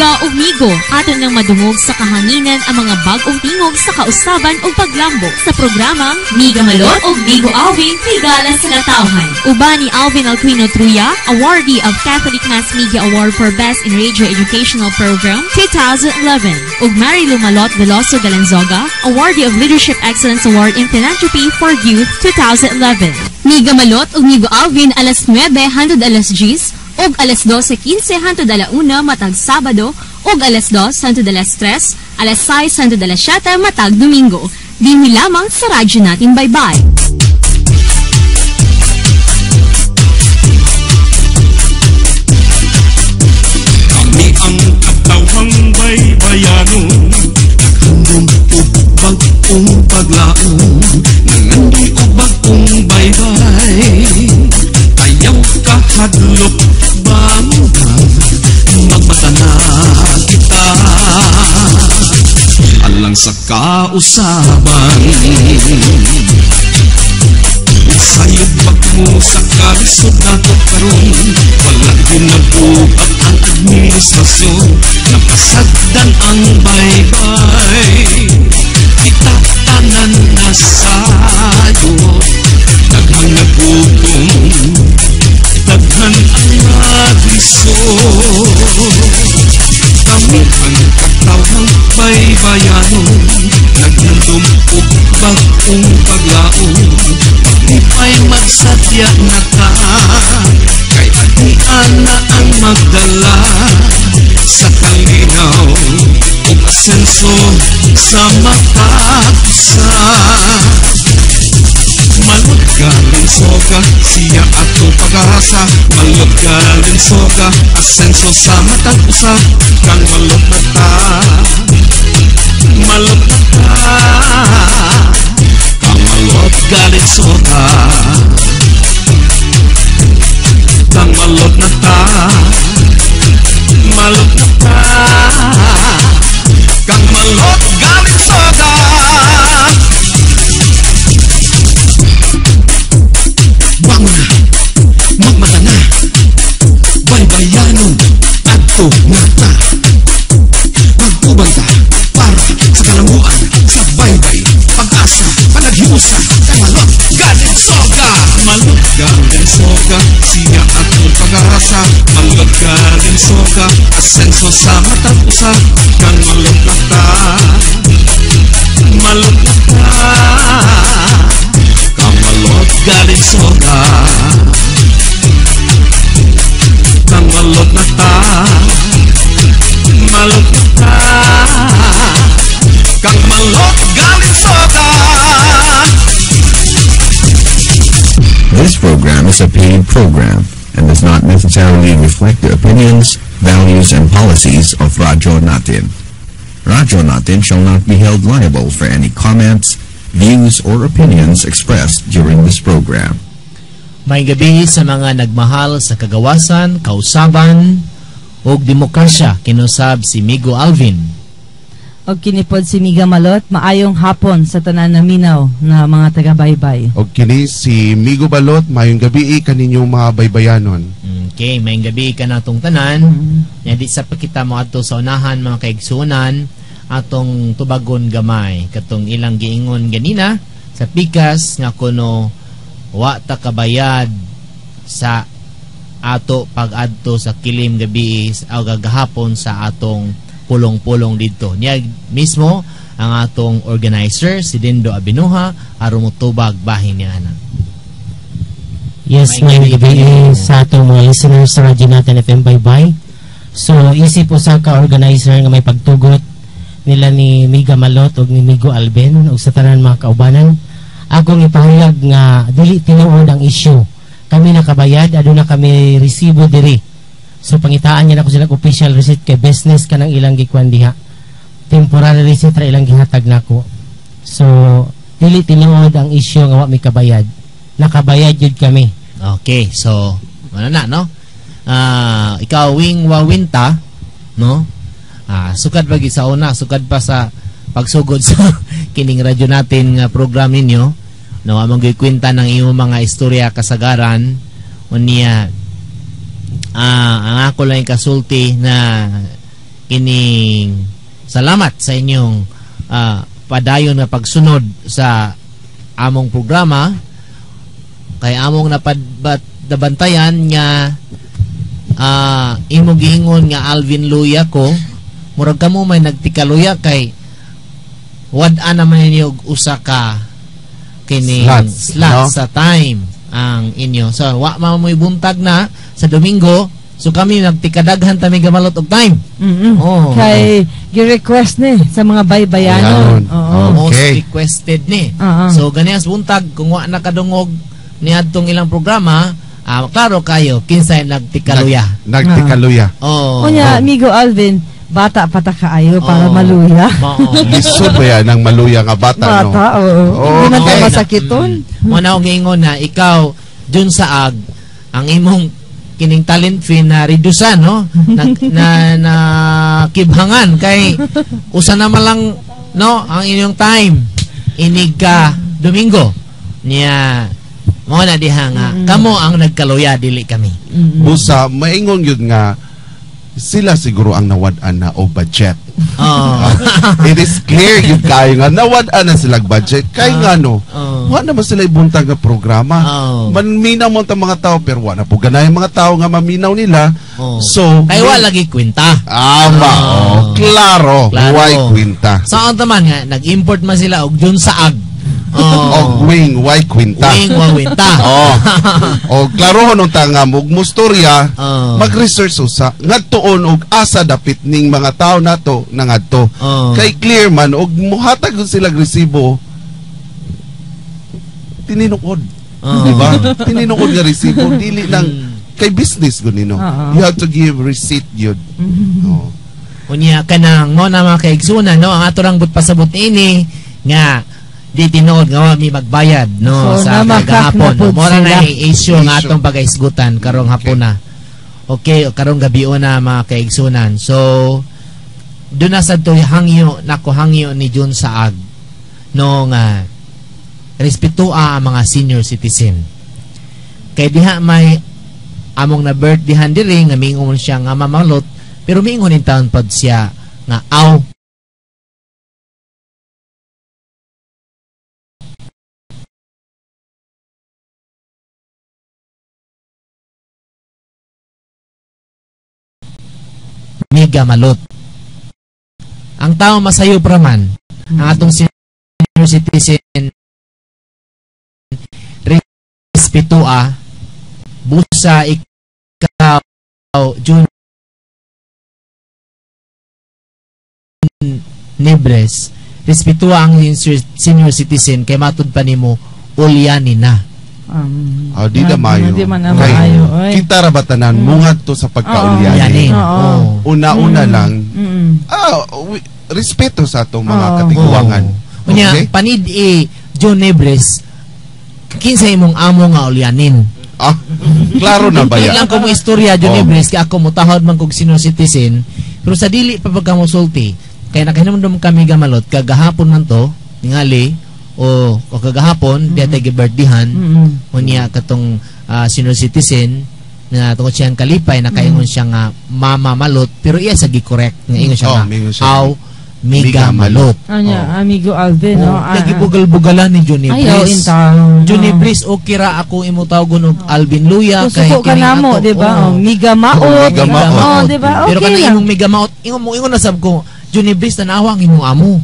Miga ug Migo, aton nang madungog sa kahanginan ang mga bag-ong tingog sa kausaban ug paglambok sa programang Miga Malot ug Migo Alvin higala sa katawhan. Uban ni Alvin Alquino Truya, awardee of Catholic Mass Media Award for Best in Radio Educational Program 2011, ug Mary Lou Malot Veloso Galanzoga, awardee of Leadership Excellence Award in Philanthropy for Youth 2011. Miga Malot ug Migo Alvin alas 9 hangtod alas 10 ug alas 12:15 hangtod ala 1 matag Sabado ug alas 2 hangtod alas 3, alas 6 hangtod alas 7 matag Domingo. Dinhi lamang sa radyo natin. Bye-bye. Kami ang katawhang baybayano, naghandom ug bag-ong paglaom, nangandi ug bag-ong baybay. Ayaw kahadlok banggang, magmata na kita alang sa kausaban. Sayod pag mo sa kalisod nato karon, walang ginagubag ang administrasyon, napasagdan ang baybay. Kita tanan na sayod, daghang nagutom, daghan ang naglisod. Kami ang katawhang baybayanon, naghandom ug bag-ong paglaom. Pag-ipay magsadya na ka, kay adian na ang magdala sa kalinaw ug asenso sa matag-usa. Malot galing soka, siya ato pag-asa. Malot galing soka, asenso sa matag-usa. Kang malot na ta, malot na ta. Kang malot galing soka, kang malot na ta, malot na ta. Kang malot galing soka. Magmata na, baybayanon, ato nata. Magtubang ta, para sa kalanguan, sa baybay, pag-asa, panaghiusa, kay malot galing soga. Malot galing soga, siya ato pag-asa. Malot galing soga, asenso sa matag-usa. Kang malot na ta, malot na ta. Malot galing soga, kang malot na ta, malot na ta. Kang malot galing soga. This program is a paid program and does not necessarily reflect the opinions, values, and policies of Radyo Natin. Radyo Natin shall not be held liable for any comments, views, or opinions expressed during this program. May gabi sa mga nagmahal sa kagawasan, kausaban, ug demokrasya, kinusab si Migo Alvin. Og kinipod si Miga Malot, maayong hapon sa tanan na minaw na mga taga-baybay. Og kini si Migo Balot, maayong gabi kaninyong mga baybayanon. Okay, maayong gabi ka natong tanan. Di sa pakita mo ato sa unahan mga kaigsunan, atong tubagon gamay katong ilang giingon ganina sa pikas nga kuno wa ta kabayad sa ato pag-adto sa kilim gabi o gagahapon sa atong pulong-pulong dito. Niya mismo ang atong organizer si Dindo Abinuha aron motubag bahin niya na. Yes, may gabi sa atong mga listeners sa radyo natin FM Bye-Bye. So isip po sa ka-organizer nga may pagtugot nila ni Miga Malot o ni Migo Alvin o sa tanan mga kaubanan. Akong ipahayag nga dili tinuod ang issue. Kami nakabayad, aduna kami resibo diri. So pangitaan niya na ko sila official receipt kay business ka ng ilang gikuan diha. Temporary receipt ra ilang gihatag nako. So dili tinuod ang issue nga wa mi kabayad. Nakabayad jud kami. Okay, so ano na no? Ikaw wing wawinta no? Sukad bagi sa una, sukad pa sa pagsugod sa kining radyo natin nga program ninyo. No, among gikwenta ng iyong mga istorya kasagaran unya ang ako lang kasulti na kining salamat sa inyong padayon na pagsunod sa among programa kay among nabantayan nga imong giingon nga Alvin Luya ko murag kamo may nagtikaluya kay wad-an naman ninyo usa ka kining slot sa time ang inyo. So wa mamoy buntag na sa Domingo. So kami nagtikadaghan ta Mega Malot og time. Kay gi-request ni sa mga baybayanon. Most requested ni. So ganiyas buntag kung wa nakadungog niadtong ilang programa, klaro kayo kinsay nagtikaluya. Nagtikaluya. Unya amigo Alvin, bata pa ta kaayo para maluya. Lisod ba yan ang maluya nga bata, no? Bata, hindi man tayo masakiton. Muna akong ingon na ikaw, Jun Saag, ang imong kining talent fee na redusan, no? na kibhangan kay usa naman lang, no, ang inyong time inig ka Domingo niya mo na diha nga kamo ang nagkaluya dili kami. Busa maingon yun nga sila siguro ang nawad-an na o budget. It is clear yun kayo nga nawad-an na silang budget kay nga no wala naman sila ibuntag nga programa. Manminaw mo ang mga tao pero wala po ganay mga tao nga maminaw nila. So kay wala lagi kwenta. Klaro why kwenta. Saan taman nga nag-import man sila og Jun Saag. Wing why kwenta. Wing why kwenta. Klaro nung tanga mustorya mag-research usa ngadtuon og asa dapit ning mga tao nato nangadto. Kay clear man og muhatag sila resibo tininukod. Diba? Tininukod nga resibo dili nang kay business gunino. You have to give receipt yun. Unya kanang mo na mga kaigsunan, no, ang ato rang pasabot ini nga di tinuod nga mi magbayad, no, sa kagahapon. Mora na issue nga atong pagaisgutan karong hapon na. Okay, karong gabi na mga kaigsunan. So doon na sa hangyo ni Jun Saag no nga respetua ang mga senior citizen. Kay diha may among na birthdayhan diri nga mingon siya nga mamalot pero mingon in taon pad siya nga aw Mega Malot. Ang tao masayo praman ang atong senior citizen respetua busa ikaw Jun Nebres respetua ang senior citizen kay matud pa nimo ulyanin na. Di na mayo. Kita ra batanan mungat to sa pagkaulyanin. Una-una lang respeto sa atong mga katiguangan. Unya panid John Nebres kinsa imong amo nga ulyanin. Klaro na ba yan? Ilang ko mo istorya John Nebres kay ako mutahod man kog senior citizen pero sa dili pa pagkamusulti kay nakahinumdum kami gamalot kagahapon man to ningali o kagahapon diya tayo birthdayhan unya katong senior citizen na tungod siyang kalipay nakaingon siya nga Mama Malot pero iya sa gi-correct nga ingon siya nga Mega Malot. Amigo Alvin, no? Nagibugal-bugalan ni Johnny Brice. Johnny Brice, okay ra ako imo tawgon og Alvin Luya kay kini ato, di ba? Mega Maot. Di ba? Pero kana imong Mega Maot, ingon na sab ko, Johnny Brice tanawa ang imong amo.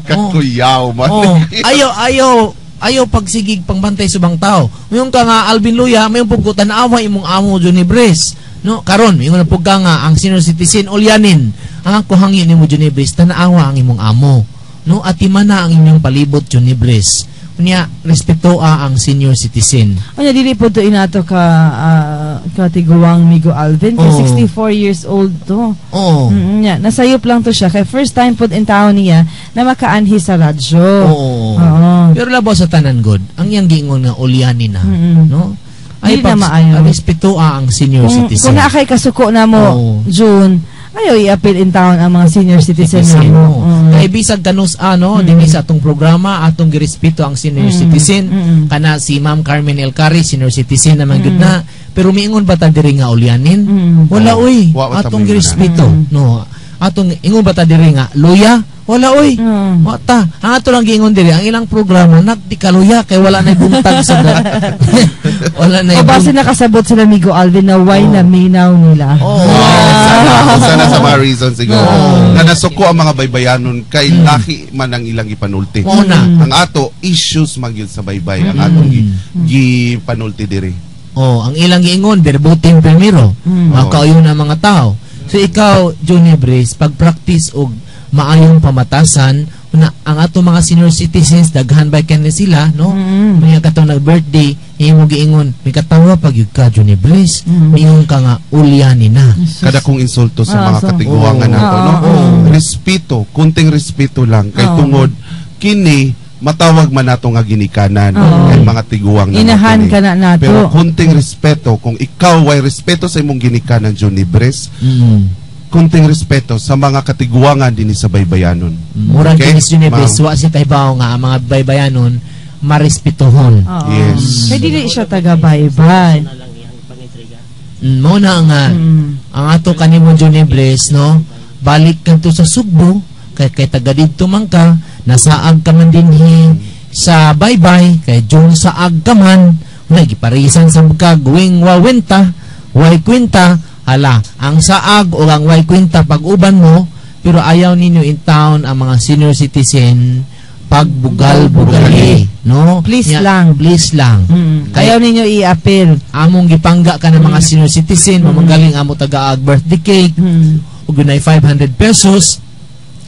Kakuyaw man. Ayaw pagsigig pangbantay subang tao. Mayong ka nga Alvin Luya, mayong pug tanawa imong amo Johnny Brice. No, karon ingon na pug ka nga ang senior citizen ulyanin. Ang kuhangin nimo Johnny Brice tanawa ang imong amo. No, atimana ang inyong palibot Johnny Brice. Unya respetua ang senior citizen. Unya dili po to inato ka tiguang Migo Alvin kay 64 years old to. Nasayop lang to siya kay first time pud in town niya na makaanhi sa radyo. Pero labo sa tanan god, ang iyang giingon nga ulyanin na, no? Ay na maayo. Respetua ang senior citizen. Kung na kay kasuko na mo June Ayaw i-appeal in town ang mga senior citizen mo. Kaya bisag kanus dinhi sa atong programa atong girespeto ang senior citizen. Kana si Ma'am Carmen Elcari, senior citizen naman gud na. Pero miingon ba ta diri nga ulyanin? Wala oy. Atong girespeto. No. Atong ingon ba ta diri nga luya? Wala oy. Wata. Ang ato lang giingon diri ang ilang programa nagdi kaluya kay wala na buntag sa wala na. O base nakasabot sila Migo Alvin na why na minaw nila. Sana sa mga reason siguro. Na nasuko ang mga baybayanon kay laki man ang ilang ipanulti. Ang ato issues magyud sa baybay ang atong gipanulti diri. Ang ilang giingon verboten primero. Makauyon ang mga tao. So ikaw Johnny Brace pag-practice og maayong pamatasan na ang ato mga senior citizens daghan by kanila sila no may katong nag-birthday imo giingon may katawa pag yug ka Johnny Brace mingon ka nga ulyanin na kada kong insulto sa mga katiguangan nato no respeto kunting respeto lang kay tungod kini matawag man nato nga ginikanan kay mga tiguang na inahan ka na nato pero kunting respeto kung ikaw way respeto sa imong ginikanan Johnny Brace kunting respeto sa mga katiguangan din sa baybayanon. Murang kinis yun wa siya kaibaw nga ang mga baybayanon marespetohon. Yes. Kaya dili siya taga-baybay. Muna nga ang ato kanimo Johnny Brace no balik kanto sa Sugbo kay taga didto man ka nasaag ka man dinhi sa baybay kay John saag ka man nagiparisan sa magkagwing wawenta way kwenta hala, ang saag o ang way kwenta pag-uban mo, pero ayaw ninyo in town ang mga senior citizen pagbugal-bugali. No? Please lang. Please lang. Ayaw ninyo i-appeal. Among gipangga ka ng mga senior citizen, mamagaling amo taga-ag birthday cake, o gunay 500 pesos,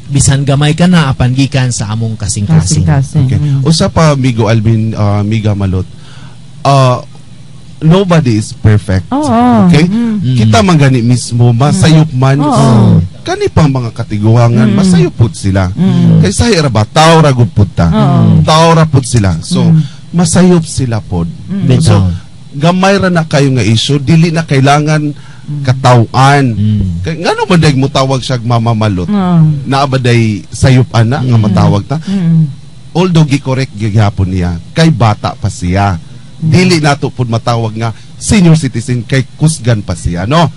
bisan gamay ka na, apan gikan sa among kasing-kasing. Okay. Usa pa, Migo Alvin, Miga Malot, nobody is perfect. Okay? Kita man gani mismo, masayop man. Kani pang mga katiguangan, masayop pud sila. Kay sayo ra ba, tao ra gud pud ta. Tao ra pud sila. So, masayop sila pod. So, gamay ra na kayo nga issue, dili na kailangan katawan. Kay ngano man day mo tawag siya mamamalot? Naa ba day sayop ana nga matawag ta? Although gi-correct gyapon niya, kay bata pa siya. Dili nato pud matawag nga senior citizen kay kusgan pa siya no.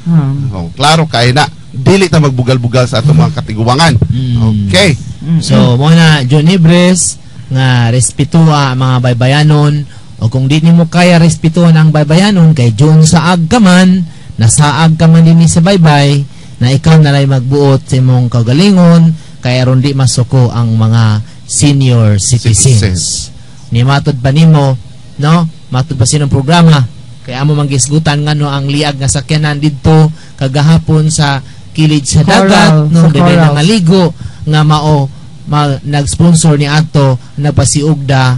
Klaro kay na dili ta magbugal-bugal sa atong mga katiguangan. Okay. So mo na Johnny Brace nga respetuha ang mga baybayanon o kung di nimo kaya respetuhan ang baybayanon kay John saag ka man nasaag ka man dinhi sa baybay na ikaw na lay magbuot sa imong kaugalingon kay aron di masuko ang mga senior citizens. Ni matod pa nimo no matod pa sinong programa kaya amo manggisgutan nga no ang liag nga sakyanan didto kagahapon sa kilid sa dagat no dili na ngaligo nga mao nag-sponsor ni ato nagpasiugda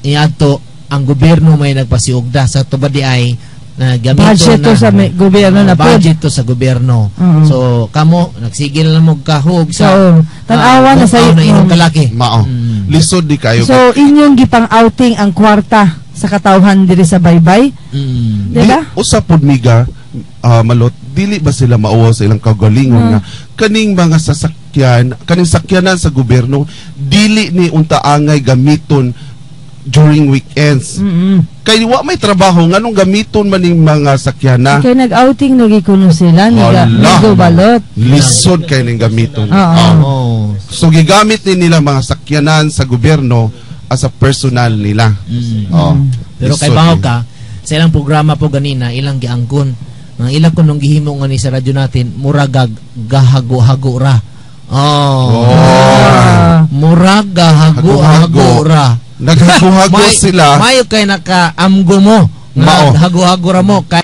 ni ato ang gobyerno may nagpasiugda sa tubadi ay gamito budget na sa gobyerno na budget to sa gobyerno. So kamo nagsigil na mo kahog sa tan-awa na sa inyong kalaki mao lisod di kayo so inyong gipang outing ang kwarta sa katawhan diri sa baybay diba usapod miga Malot dili ba sila mauwaw sa ilang kagalingon nga kaning mga sasakyan kaning sakyanan sa gobyerno dili ni unta angay gamiton during weekends. Kay wa may trabaho nganong gamiton man ning mga sakyana. Kay nag-outing lagi kuno sila ni Migo Balot. Lisod kay ning gamiton. So gigamit ni nila mga sakyanan sa gobyerno as a personal nila. Pero kay bawo ka sa ilang programa po ganina ilang giangkon. Ang ilang kunong gihimo nga ni sa radyo natin murag gahago-hago ra. Murag gahago-hago ra. Naghago-hago sila. Mayo kay naka-amgo mo. Naghago-hago ra mo kay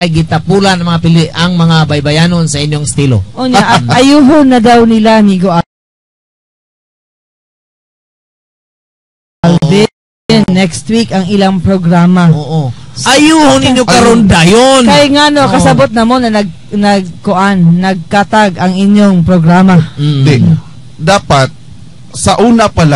gitapulan ang mga pili ang mga baybayanon sa inyong estilo. O niya, ayuhon na daw nila Migo Alvin. Next week ang ilang programa. Ayuhon ninyo karon dayon. Kay nga no, kasabot na mo na nagkatag ang inyong programa. Dapat sa una pala